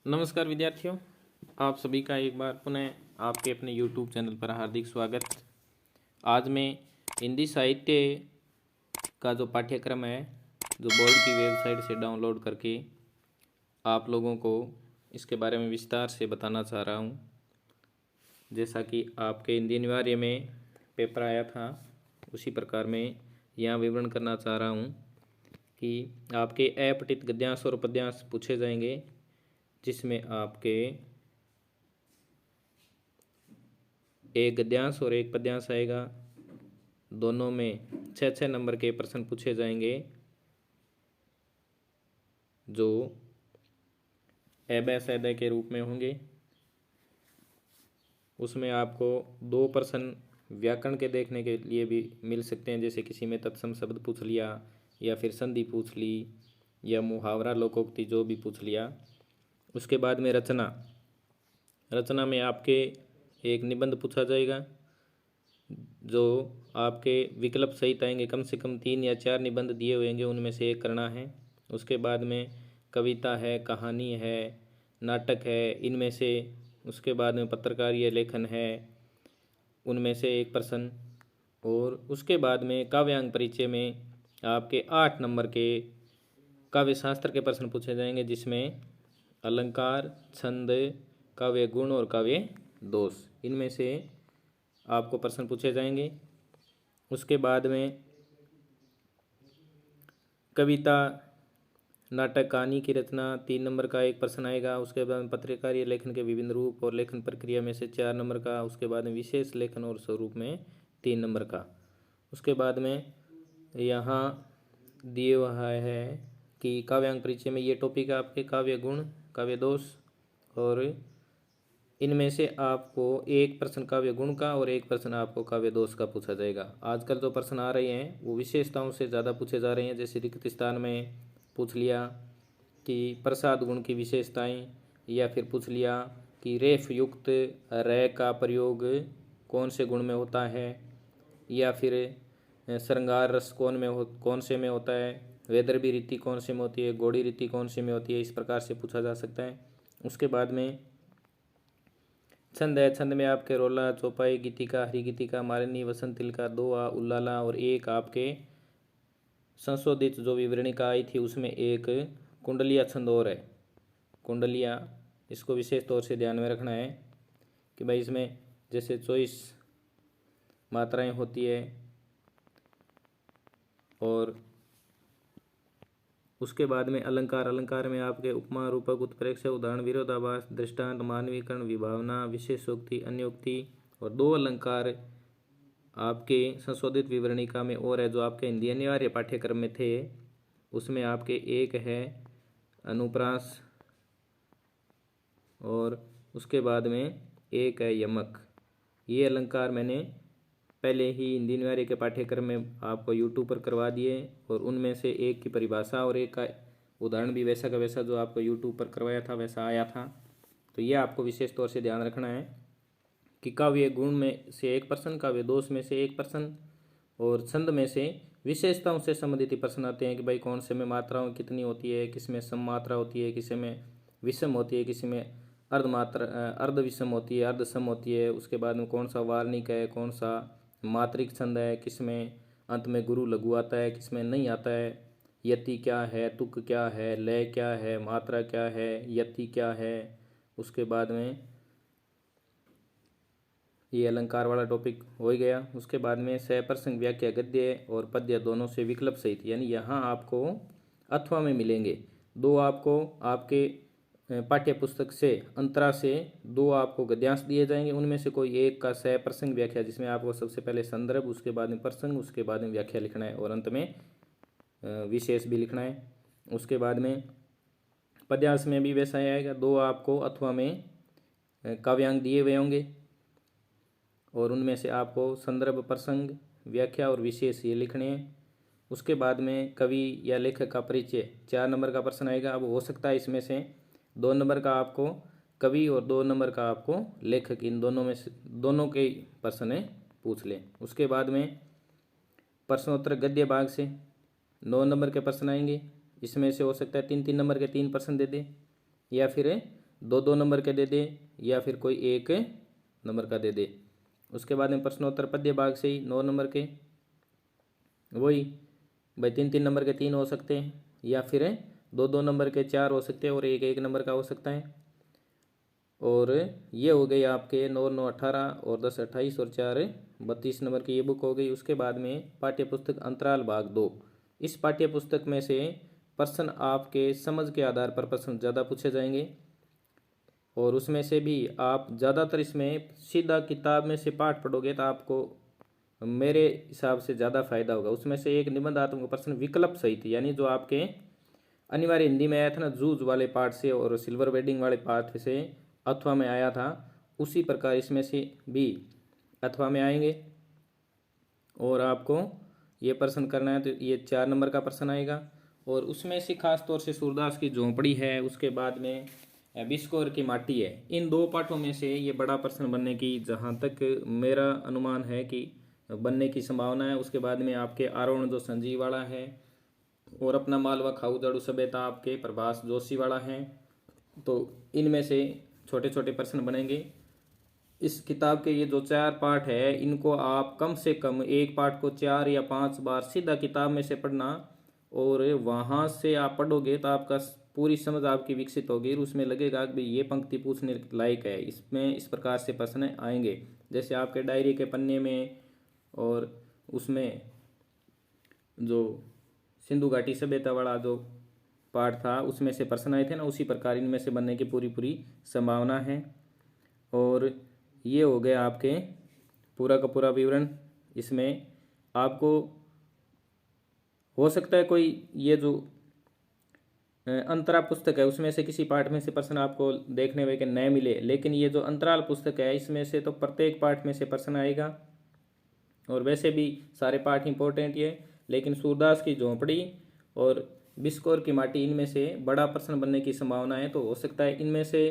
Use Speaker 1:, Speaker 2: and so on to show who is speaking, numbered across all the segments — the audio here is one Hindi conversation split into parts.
Speaker 1: नमस्कार विद्यार्थियों, आप सभी का एक बार पुनः आपके अपने YouTube चैनल पर हार्दिक स्वागत। आज मैं हिंदी साहित्य का जो पाठ्यक्रम है, जो बोर्ड की वेबसाइट से डाउनलोड करके आप लोगों को इसके बारे में विस्तार से बताना चाह रहा हूँ। जैसा कि आपके हिंदी अनिवार्य में पेपर आया था, उसी प्रकार मैं यहाँ विवरण करना चाह रहा हूँ कि आपके अपठित गद्यांश और पद्यांश पूछे जाएंगे, जिसमें आपके एक गद्यांश और एक पद्यांश आएगा। दोनों में 6-6 नंबर के प्रश्न पूछे जाएंगे, जो एबे सैदे के रूप में होंगे। उसमें आपको 2 प्रश्न व्याकरण के देखने के लिए भी मिल सकते हैं, जैसे किसी में तत्सम शब्द पूछ लिया, या फिर संधि पूछ ली, या मुहावरा लोकोक्ति जो भी पूछ लिया। उसके बाद में रचना में आपके एक निबंध पूछा जाएगा, जो आपके विकल्प सहित आएंगे। कम से कम 3 या 4 निबंध दिए हुए होंगे, उनमें से एक करना है। उसके बाद में कविता है, कहानी है, नाटक है, इनमें से। उसके बाद में पत्रकारीय लेखन है, उनमें से एक प्रश्न। और उसके बाद में काव्यांग परिचय में आपके 8 नंबर के काव्य शास्त्र के प्रश्न पूछे जाएंगे, जिसमें अलंकार, छंद, काव्य गुण और काव्य दोष, इनमें से आपको प्रश्न पूछे जाएंगे। उसके बाद में कविता, नाटक, कहानी की रचना 3 नंबर का एक प्रश्न आएगा। उसके बाद में पत्रकारीय लेखन के विभिन्न रूप और लेखन प्रक्रिया में से 4 नंबर का। उसके बाद में विशेष लेखन और स्वरूप में 3 नंबर का। उसके बाद में यहाँ दिए हुआ है कि काव्यांग परिचय में ये टॉपिक है आपके काव्य गुण, काव्य दोष, और इनमें से आपको एक प्रश्न काव्य गुण का और एक प्रश्न आपको काव्य दोष का पूछा जाएगा। आजकल जो प्रश्न आ रहे हैं वो विशेषताओं से ज़्यादा पूछे जा रहे हैं। जैसे रिक्त स्थान में पूछ लिया कि प्रसाद गुण की विशेषताएं, या फिर पूछ लिया कि रेफ युक्त रे का प्रयोग कौन से गुण में होता है, या फिर श्रृंगार रस कौन से में होता है, वैदर्भी रीति कौन से में होती है, गौड़ी रीति कौन से में होती है। इस प्रकार से पूछा जा सकता है। उसके बाद में छंद है। छंद में आपके रोला, चौपाई, गीतिका, हरि गीतिका, मालिनी, वसंत तिलका, दोहा, उल्लाला, और एक आपके संशोधित जो विवरणिका आई थी उसमें एक कुंडलिया छंद और है। कुंडलिया, इसको विशेष तौर से ध्यान में रखना है कि भाई इसमें जैसे 24 मात्राएं होती है। और उसके बाद में अलंकार में आपके उपमा, रूपक, उत्प्रेक्ष, उदाहरण, विरोधाभास, दृष्टांत, मानवीकरण, विभावना, विशेषोक्ति, अन्योक्ति, और 2 अलंकार आपके संशोधित विवरणिका में और है, जो आपके हिंदी अनिवार्य पाठ्यक्रम में थे। उसमें आपके एक है अनुप्रास, और उसके बाद में एक है यमक। ये अलंकार मैंने पहले ही हिंदी अनिवार्य के पाठ्यक्रम में आपको यूट्यूब पर करवा दिए, और उनमें से एक की परिभाषा और एक का उदाहरण भी वैसा का वैसा जो आपको यूट्यूब पर करवाया था वैसा आया था। तो ये आपको विशेष तौर से ध्यान रखना है कि काव्य गुण में से एक प्रश्न, काव्य दोष में से एक प्रश्न, और छंद में से विशेषताओं से संबंधित प्रश्न आते हैं कि भाई कौन से में मात्राओं कितनी होती है, किस में सम मात्रा होती है, किसी में विषम होती है, किसी में अर्ध विषम होती है, अर्ध सम होती है। उसके बाद में कौन सा वार्णिक है, कौन सा मात्रिक छंद है, किसमें अंत में गुरु लघु आता है, किसमें नहीं आता है, यति क्या है, तुक क्या है, लय क्या है, मात्रा क्या है, यति क्या है। उसके बाद में ये अलंकार वाला टॉपिक हो ही गया। उसके बाद में सप्रसंग व्याख्या गद्य और पद्य दोनों से विकल्प सहित, यानी यहाँ आपको अथवा में मिलेंगे 2 आपको आपके पाठ्य पुस्तक से अंतरा से 2 आपको गद्यांश दिए जाएंगे। उनमें से कोई एक का सप्रसंग व्याख्या, जिसमें आपको सबसे पहले संदर्भ, उसके बाद में प्रसंग, उसके बाद में व्याख्या लिखना है, और अंत में विशेष भी लिखना है। उसके बाद में पद्यांश में भी वैसा ही आएगा। 2 आपको अथवा में काव्यांग दिए हुए होंगे, और उनमें से आपको संदर्भ, प्रसंग, व्याख्या और विशेष ये लिखने हैं। उसके बाद में कवि या लेखक का परिचय 4 नंबर का प्रश्न आएगा। अब हो सकता है इसमें से 2 नंबर का आपको कवि और 2 नंबर का आपको लेखक, इन दोनों में से दोनों के प्रश्न पूछ लें। उसके बाद में प्रश्नोत्तर गद्य भाग से 9 नंबर के प्रश्न आएंगे। इसमें से हो सकता है 3-3 नंबर के 3 प्रश्न दे दे, या फिर दो दो नंबर के दे दे या फिर कोई एक नंबर का दे दे। उसके बाद में प्रश्नोत्तर पद्य भाग से ही 9 नंबर के वही भाई 3 3 नंबर के 3 हो सकते हैं या फिर 2 2 नंबर के 4 हो सकते हैं और एक एक नंबर का हो सकता है। और ये हो गई आपके 9 9 18 और 10 28 और 4 32 नंबर की ये बुक हो गई। उसके बाद में पाठ्य पुस्तक अंतराल भाग 2। इस पाठ्य पुस्तक में से प्रश्न आपके समझ के आधार पर प्रश्न ज़्यादा पूछे जाएंगे और उसमें से भी आप ज़्यादातर इसमें सीधा किताब में से पाठ पढ़ोगे तो आपको मेरे हिसाब से ज़्यादा फायदा होगा। उसमें से एक निबंधात्मक प्रश्न विकल्प सहित यानी जो आपके अनिवार्य हिंदी में आया था ना जूझ वाले पाठ से और सिल्वर वेडिंग वाले पाठ से अथवा में आया था, उसी प्रकार इसमें से भी अथवा में आएंगे और आपको ये प्रश्न करना है। तो ये 4 नंबर का प्रश्न आएगा और उसमें से खास तौर से सूरदास की झोंपड़ी है, उसके बाद में बिस्कोर की माटी है। इन 2 पाठों में से ये बड़ा प्रश्न बनने की जहाँ तक मेरा अनुमान है कि बनने की संभावना है। उसके बाद में आपके आरोहण जो संजीव वाला है और अपना मालवा खाऊ दड़ू सभ्यता आपके प्रभास जोशी वाला है। तो इनमें से छोटे छोटे प्रश्न बनेंगे। इस किताब के ये जो 4 पाठ है इनको आप कम से कम एक पाठ को 4 या 5 बार सीधा किताब में से पढ़ना और वहाँ से आप पढ़ोगे तो आपका पूरी समझ आपकी विकसित होगी। उसमें लगेगा कि भाई ये पंक्ति पूछने लायक है, इसमें इस प्रकार से प्रश्न आएंगे। जैसे आपके डायरी के पन्ने में और उसमें जो सिंधु घाटी सभ्यता वाला जो पाठ था उसमें से प्रश्न आए थे ना, उसी प्रकार इनमें से बनने की पूरी पूरी संभावना है। और ये हो गया आपके पूरा का पूरा विवरण। इसमें आपको हो सकता है कोई ये जो अंतराल पुस्तक है उसमें से किसी पाठ में से प्रश्न आपको देखने में कि नए मिले, लेकिन ये जो अंतराल पुस्तक है इसमें से तो प्रत्येक पाठ में से प्रश्न आएगा। और वैसे भी सारे पाठ इंपॉर्टेंट ये, लेकिन सूरदास की झोंपड़ी और बिस्कोर की माटी इनमें से बड़ा प्रश्न बनने की संभावना है। तो हो सकता है इनमें से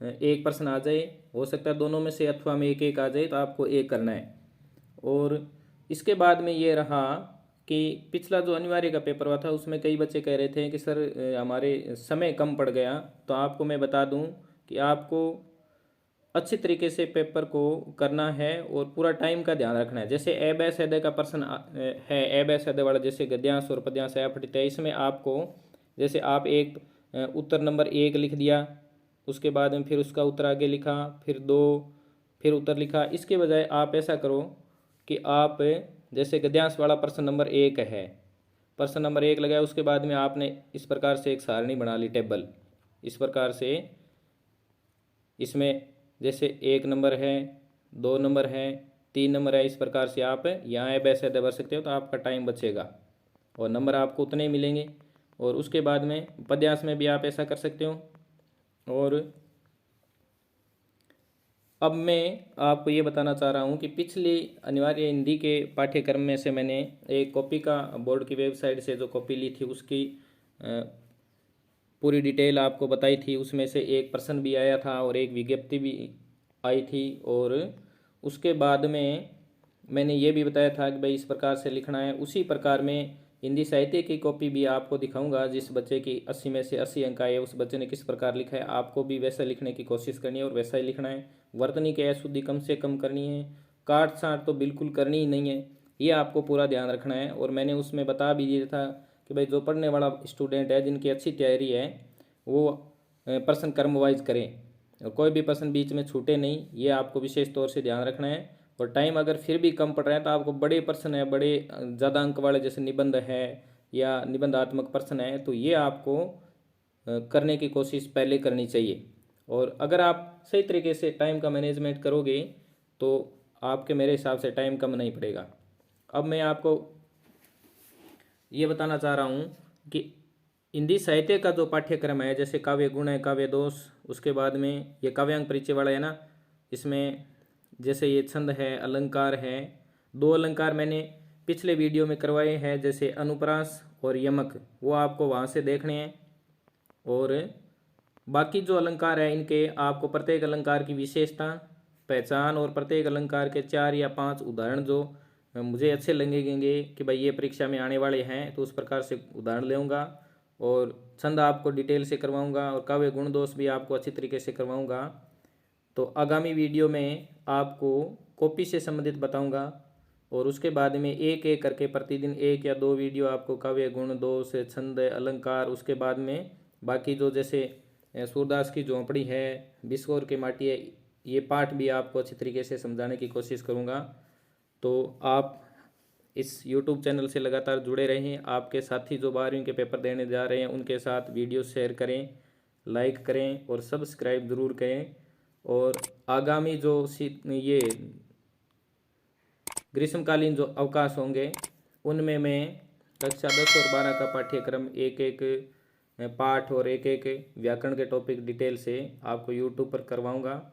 Speaker 1: एक प्रश्न आ जाए, हो सकता है दोनों में से अथवा में एक एक आ जाए, तो आपको एक करना है। और इसके बाद में ये रहा कि पिछला जो अनिवार्य का पेपर हुआ था उसमें कई बच्चे कह रहे थे कि सर हमारे समय कम पड़ गया। तो आपको मैं बता दूं कि आपको अच्छे तरीके से पेपर को करना है और पूरा टाइम का ध्यान रखना है। जैसे ए बै सैदे का प्रश्न है, ए बै सैदे वाला जैसे गद्यांश और पद्यांश है पठित है, इसमें आपको जैसे आप एक उत्तर नंबर 1 लिख दिया, उसके बाद में फिर उसका उत्तर आगे लिखा, फिर 2, फिर उत्तर लिखा। इसके बजाय आप ऐसा करो कि आप जैसे गद्यांश वाला प्रश्न नंबर 1 है, प्रश्न नंबर 1 लगाया, उसके बाद में आपने इस प्रकार से एक सारणी बना ली, टेबल। इस प्रकार से इसमें जैसे 1 नंबर है, 2 नंबर है, 3 नंबर है, इस प्रकार से आप यहाँ ऐसे भर सकते हो तो आपका टाइम बचेगा और नंबर आपको उतने ही मिलेंगे। और उसके बाद में पद्यांश में भी आप ऐसा कर सकते हो। और अब मैं आपको ये बताना चाह रहा हूँ कि पिछली अनिवार्य हिंदी के पाठ्यक्रम में से मैंने एक कॉपी का बोर्ड की वेबसाइट से जो कॉपी ली थी उसकी पूरी डिटेल आपको बताई थी। उसमें से एक प्रश्न भी आया था और एक विज्ञप्ति भी आई थी। और उसके बाद में मैंने ये भी बताया था कि भाई इस प्रकार से लिखना है। उसी प्रकार में हिंदी साहित्य की कॉपी भी आपको दिखाऊंगा। जिस बच्चे की 80 में से 80 अंक आए उस बच्चे ने किस प्रकार लिखा है, आपको भी वैसा लिखने की कोशिश करनी है और वैसा ही लिखना है। वर्तनी की अशुद्धि कम से कम करनी है, काट छाँट तो बिल्कुल करनी ही नहीं है, ये आपको पूरा ध्यान रखना है। और मैंने उसमें बता भी दिया था कि भाई जो पढ़ने वाला स्टूडेंट है, जिनकी अच्छी तैयारी है, वो प्रश्न क्रम वाइज करें और कोई भी प्रश्न बीच में छूटे नहीं, ये आपको विशेष तौर से ध्यान रखना है। और टाइम अगर फिर भी कम पड़ रहा है तो आपको बड़े प्रश्न है, बड़े ज़्यादा अंक वाले जैसे निबंध है या निबंधात्मक प्रश्न है, तो ये आपको करने की कोशिश पहले करनी चाहिए। और अगर आप सही तरीके से टाइम का मैनेजमेंट करोगे तो आपके मेरे हिसाब से टाइम कम नहीं पड़ेगा। अब मैं आपको ये बताना चाह रहा हूँ कि हिंदी साहित्य का जो पाठ्यक्रम है, जैसे काव्य गुण है, काव्य दोष, उसके बाद में ये काव्यांग परिचय वाला है ना, इसमें जैसे ये छंद है, अलंकार है, 2 अलंकार मैंने पिछले वीडियो में करवाए हैं, जैसे अनुप्रास और यमक, वो आपको वहाँ से देखने हैं। और बाकी जो अलंकार है इनके आपको प्रत्येक अलंकार की विशेषता पहचान और प्रत्येक अलंकार के 4 या 5 उदाहरण जो मुझे अच्छे लगेंगे कि भाई ये परीक्षा में आने वाले हैं, तो उस प्रकार से उदाहरण लूँगा। और छंद आपको डिटेल से करवाऊंगा और काव्य गुण दोष भी आपको अच्छी तरीके से करवाऊंगा। तो आगामी वीडियो में आपको कॉपी से संबंधित बताऊंगा और उसके बाद में एक एक करके प्रतिदिन 1 या 2 वीडियो आपको काव्य गुण दोष छंद अलंकार, उसके बाद में बाकी जो जैसे सूरदास की झोंपड़ी है, बिस्कोर की माटी है, ये पाठ भी आपको अच्छी तरीके से समझाने की कोशिश करूँगा। तो आप इस YouTube चैनल से लगातार जुड़े रहें। आपके साथी जो 12वीं के पेपर देने जा रहे हैं उनके साथ वीडियो शेयर करें, लाइक करें और सब्सक्राइब ज़रूर करें। और आगामी जो ये ग्रीष्मकालीन जो अवकाश होंगे उनमें मैं कक्षा 10 और 12 का पाठ्यक्रम एक एक पाठ और एक एक व्याकरण के टॉपिक डिटेल से आपको YouTube पर करवाऊँगा।